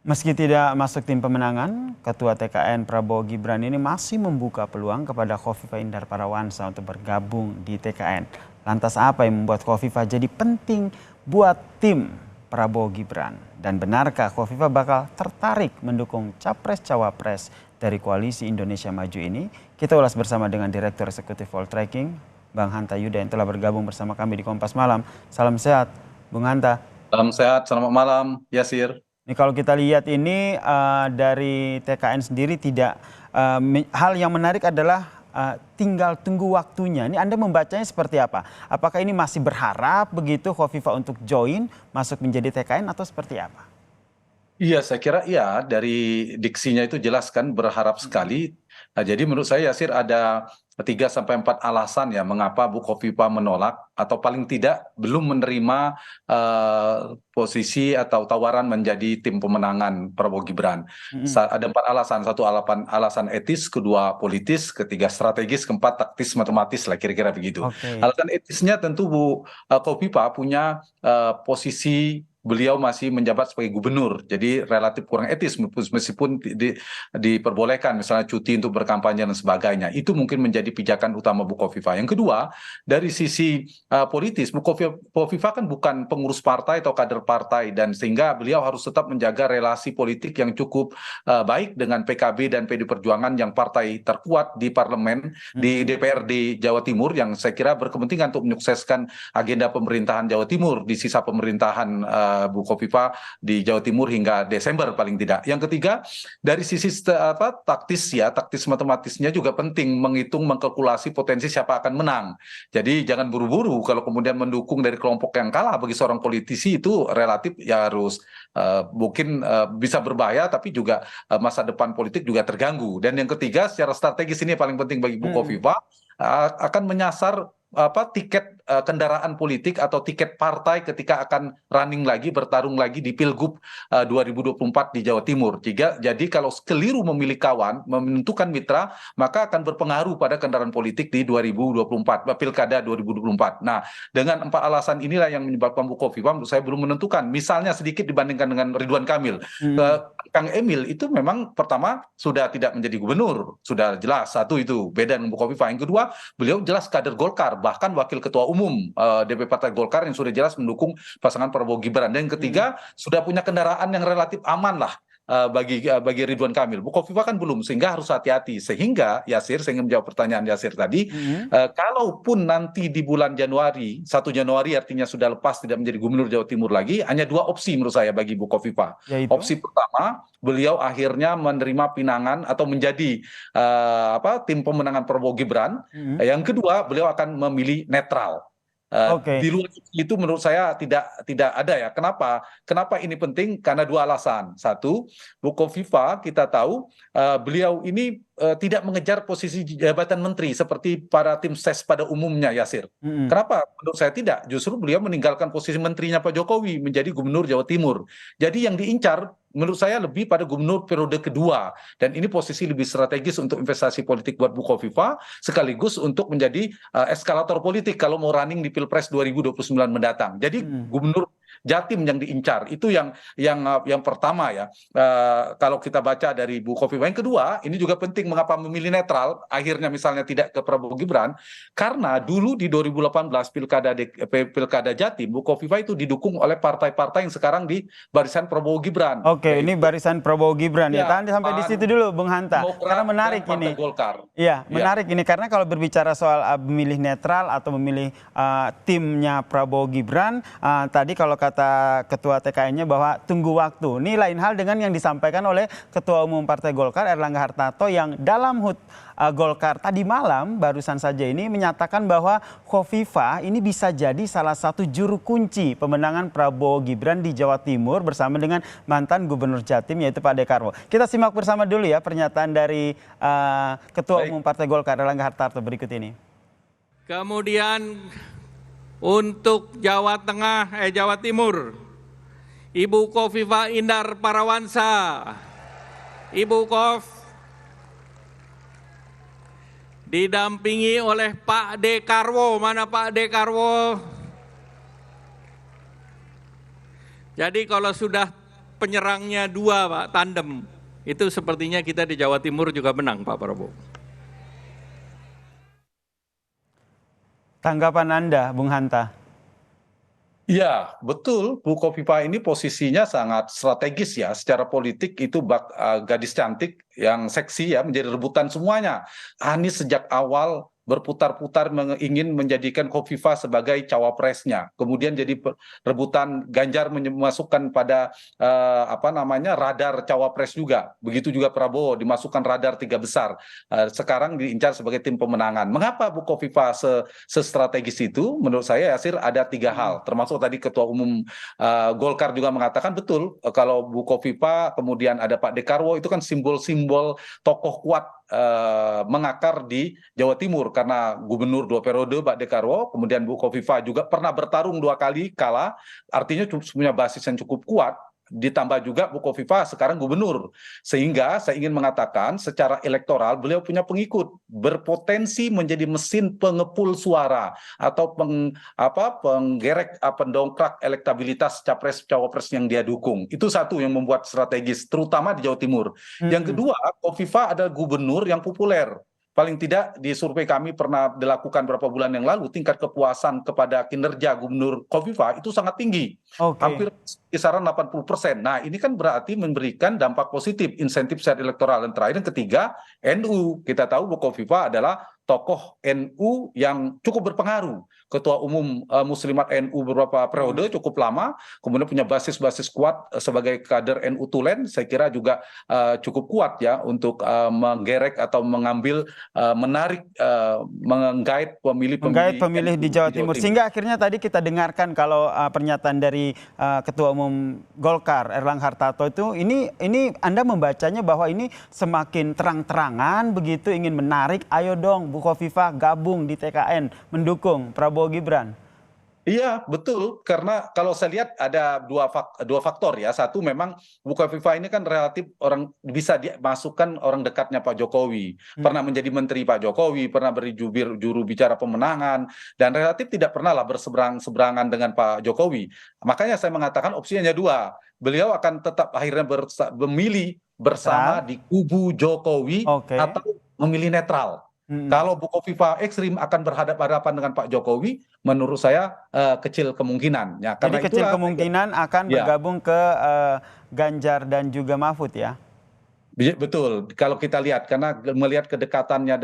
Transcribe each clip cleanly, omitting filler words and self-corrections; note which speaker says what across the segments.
Speaker 1: Meski tidak masuk tim pemenangan, Ketua TKN Prabowo Gibran ini masih membuka peluang kepada Khofifah Indar Parawansa untuk bergabung di TKN. Lantas apa yang membuat Khofifah jadi penting buat tim Prabowo Gibran? Dan benarkah Khofifah bakal tertarik mendukung Capres-Cawapres dari Koalisi Indonesia Maju ini? Kita ulas bersama dengan Direktur Eksekutif Poltreking, Bang Hanta Yuda yang telah bergabung bersama kami di Kompas Malam. Salam sehat, Bung Hanta.
Speaker 2: Salam sehat, selamat malam, Yasir.
Speaker 1: Ini kalau kita lihat ini dari TKN sendiri tidak hal yang menarik adalah tinggal tunggu waktunya. Ini Anda membacanya seperti apa? Apakah ini masih berharap begitu Khofifah untuk join masuk menjadi TKN atau seperti apa?
Speaker 2: Iya, saya kira iya, dari diksinya itu jelas kan berharap sekali. Nah, jadi menurut saya Yasir ada 3 sampai 4 alasan ya mengapa Bu Khofifah menolak atau paling tidak belum menerima posisi atau tawaran menjadi tim pemenangan Prabowo Gibran. Ada 4 alasan, satu alasan etis, kedua politis, ketiga strategis, keempat taktis matematis lah kira-kira begitu.
Speaker 1: Oke.
Speaker 2: Alasan etisnya tentu Bu Khofifah punya posisi beliau masih menjabat sebagai gubernur, jadi relatif kurang etis meskipun diperbolehkan misalnya cuti untuk berkampanye dan sebagainya. Itu mungkin menjadi pijakan utama Bu Khofifah. Yang kedua, dari sisi politis, Bu Khofifah kan bukan pengurus partai atau kader partai dan sehingga beliau harus tetap menjaga relasi politik yang cukup baik dengan PKB dan PD Perjuangan yang partai terkuat di parlemen, di DPRD Jawa Timur yang saya kira berkepentingan untuk menyukseskan agenda pemerintahan Jawa Timur di sisa pemerintahan Bu Khofifah di Jawa Timur hingga Desember paling tidak. Yang ketiga, dari sisi taktis matematisnya juga penting menghitung mengkalkulasi potensi siapa akan menang. Jadi jangan buru-buru kalau kemudian mendukung dari kelompok yang kalah bagi seorang politisi itu relatif ya harus mungkin bisa berbahaya tapi juga masa depan politik juga terganggu. Dan yang ketiga, secara strategis ini yang paling penting bagi Bu Khofifah akan menyasar tiket kendaraan politik atau tiket partai ketika akan running lagi, bertarung lagi di Pilgub 2024 di Jawa Timur. Jadi kalau keliru memilih kawan, menentukan mitra, maka akan berpengaruh pada kendaraan politik di 2024, Pilkada 2024. Nah, dengan 4 alasan inilah yang menyebabkan Bu Khofifah menurut saya belum menentukan. Misalnya sedikit dibandingkan dengan Ridwan Kamil. Kang Emil itu memang pertama sudah tidak menjadi gubernur, sudah jelas satu itu beda dengan Bu Khofifah. Yang kedua, beliau jelas kader Golkar, bahkan wakil ketua umum DP Partai Golkar yang sudah jelas mendukung pasangan Prabowo Gibran. Dan yang ketiga, sudah punya kendaraan yang relatif aman lah bagi Ridwan Kamil. Bu Khofifah kan belum, sehingga harus hati-hati. Sehingga Yasir, saya ingin menjawab pertanyaan Yasir tadi, kalaupun nanti di bulan Januari, 1 Januari artinya sudah lepas tidak menjadi gubernur Jawa Timur lagi, hanya 2 opsi menurut saya bagi Bu Khofifah.
Speaker 1: Yaitu?
Speaker 2: Opsi pertama, beliau akhirnya menerima pinangan atau menjadi tim pemenangan Prabowo Gibran. Yang kedua, beliau akan memilih netral. Di luar itu menurut saya tidak ada ya. Kenapa ini penting? Karena 2 alasan. Satu, Bu Khofifah kita tahu beliau ini tidak mengejar posisi jabatan menteri seperti para tim ses pada umumnya, Yasir. Kenapa? Menurut saya tidak. Justru beliau meninggalkan posisi menterinya Pak Jokowi menjadi gubernur Jawa Timur. Jadi yang diincar menurut saya lebih pada gubernur periode kedua. Dan ini posisi lebih strategis untuk investasi politik buat Bu Khofifah, sekaligus untuk menjadi eskalator politik kalau mau running di Pilpres 2029 mendatang. Jadi gubernur Jatim yang diincar itu yang pertama ya. Kalau kita baca dari Bu Khofifah. Yang kedua, ini juga penting mengapa memilih netral. Akhirnya misalnya tidak ke Prabowo Gibran, karena dulu di 2018 Pilkada Jatim, Bu Khofifah itu didukung oleh partai-partai yang sekarang di barisan Prabowo Gibran.
Speaker 1: Oke, ini barisan Prabowo Gibran ya. Tahan sampai di situ dulu, Bung Hanta. Karena menarik ini.
Speaker 2: Golkar.
Speaker 1: Iya, menarik ini karena kalau berbicara soal memilih netral atau memilih timnya Prabowo Gibran, tadi kalau kata Ketua TKN-nya bahwa tunggu waktu. Ini lain hal dengan yang disampaikan oleh Ketua Umum Partai Golkar Erlangga Hartarto yang dalam HUT Golkar tadi malam barusan saja ini menyatakan bahwa Khofifah ini bisa jadi salah satu juru kunci pemenangan Prabowo Gibran di Jawa Timur bersama dengan mantan Gubernur Jatim yaitu Pak Dekarwo. Kita simak bersama dulu ya pernyataan dari Ketua Umum Partai Golkar Erlangga Hartarto berikut ini.
Speaker 3: Kemudian untuk Jawa Timur, Ibu Khofifah Indar Parawansa. Ibu Khof didampingi oleh Pak Dekarwo. Mana Pak Dekarwo? Jadi kalau sudah penyerangnya dua, Pak, tandem. Itu sepertinya kita di Jawa Timur juga menang, Pak Prabowo.
Speaker 2: Tanggapan Anda, Bung Hanta? Iya, betul. Bu Kofifa ini posisinya sangat strategis ya. Secara politik itu gadis cantik yang seksi ya, menjadi rebutan semuanya. Anies sejak awal berputar-putar ingin menjadikan Kofifa sebagai cawapresnya. Kemudian jadi rebutan Ganjar memasukkan pada radar cawapres juga. Begitu juga Prabowo dimasukkan radar 3 besar. Sekarang diincar sebagai tim pemenangan. Mengapa Bu Kofifa sestrategis itu? Menurut saya Yasir ada 3 hal. Termasuk tadi Ketua Umum Golkar juga mengatakan betul kalau Bu Kofifa kemudian ada Pak Dekarwo itu kan simbol-simbol tokoh kuat mengakar di Jawa Timur karena gubernur 2 periode Pak Dekarwo, kemudian Bu Kofifa juga pernah bertarung 2 kali kalah, artinya punya basis yang cukup kuat. Ditambah juga Bu Kofifa sekarang gubernur, sehingga saya ingin mengatakan secara elektoral beliau punya pengikut, berpotensi menjadi mesin pengepul suara atau penggerek pendongkrak elektabilitas capres-cawapres yang dia dukung. Itu satu yang membuat strategis, terutama di Jawa Timur. Yang kedua, Kofifa adalah gubernur yang populer. Paling tidak di survei kami pernah dilakukan beberapa bulan yang lalu, tingkat kepuasan kepada kinerja Gubernur Kofifa itu sangat tinggi. Hampir kisaran 80%. Nah, ini kan berarti memberikan dampak positif, insentif secara elektoral. Dan terakhir yang ketiga, NU. Kita tahu Bu Kofifa adalah tokoh NU yang cukup berpengaruh. Ketua Umum Muslimat NU beberapa periode cukup lama, kemudian punya basis-basis kuat sebagai kader NU Tulen, saya kira juga cukup kuat ya untuk menggerek atau mengambil, menarik, menggait pemilih
Speaker 1: di Jawa Timur. Sehingga akhirnya tadi kita dengarkan kalau pernyataan dari Ketua Umum Golkar Erlangga Hartarto itu ini Anda membacanya bahwa ini semakin terang-terangan begitu ingin menarik, ayo dong Bu Kofifa gabung di TKN mendukung Prabowo Gibran.
Speaker 2: Iya, betul. Karena kalau saya lihat ada dua faktor ya. Satu, memang Bu Kofifa ini kan relatif orang bisa dimasukkan orang dekatnya Pak Jokowi. Pernah menjadi menteri Pak Jokowi, pernah juru bicara pemenangan, dan relatif tidak pernah lah berseberangan dengan Pak Jokowi. Makanya saya mengatakan opsinya hanya 2. Beliau akan tetap akhirnya memilih bersama di kubu Jokowi atau memilih netral. Kalau Bu Kofifa ekstrim akan berhadapan dengan Pak Jokowi, menurut saya kecil kemungkinan. Ya,
Speaker 1: jadi kecil kemungkinan akan bergabung ke Ganjar dan juga Mahfud ya?
Speaker 2: Betul, kalau kita lihat karena melihat kedekatannya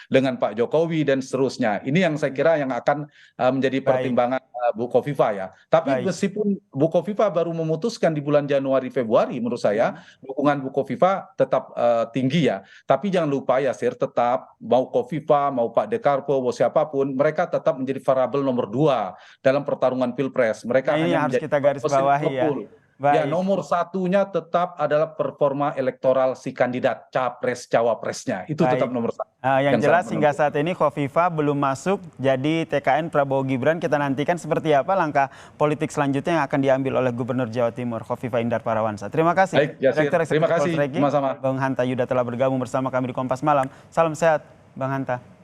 Speaker 2: dengan Pak Jokowi dan seterusnya, ini yang saya kira yang akan menjadi pertimbangan Bu Kofifa ya. Tapi meskipun Bu Kofifa baru memutuskan di bulan Januari Februari, menurut saya dukungan Bu Kofifa tetap tinggi ya. Tapi jangan lupa ya Sir, tetap mau Kofifa mau Pak Dekarwo mau siapapun, mereka tetap menjadi variabel nomor 2 dalam pertarungan Pilpres. Mereka
Speaker 1: ini
Speaker 2: hanya
Speaker 1: harus kita garis bawahi ya.
Speaker 2: Ya, nomor satunya tetap adalah performa elektoral si kandidat capres-cawapresnya. Itu tetap nomor 1.
Speaker 1: Yang jelas hingga saat ini Kofifa belum masuk jadi TKN Prabowo Gibran. Kita nantikan seperti apa langkah politik selanjutnya yang akan diambil oleh Gubernur Jawa Timur Kofifa Indar Parawansa. Terima kasih.
Speaker 2: Baik, Yasir. Terima kasih.
Speaker 1: Bang Hanta Yuda telah bergabung bersama kami di Kompas Malam. Salam sehat, Bang Hanta.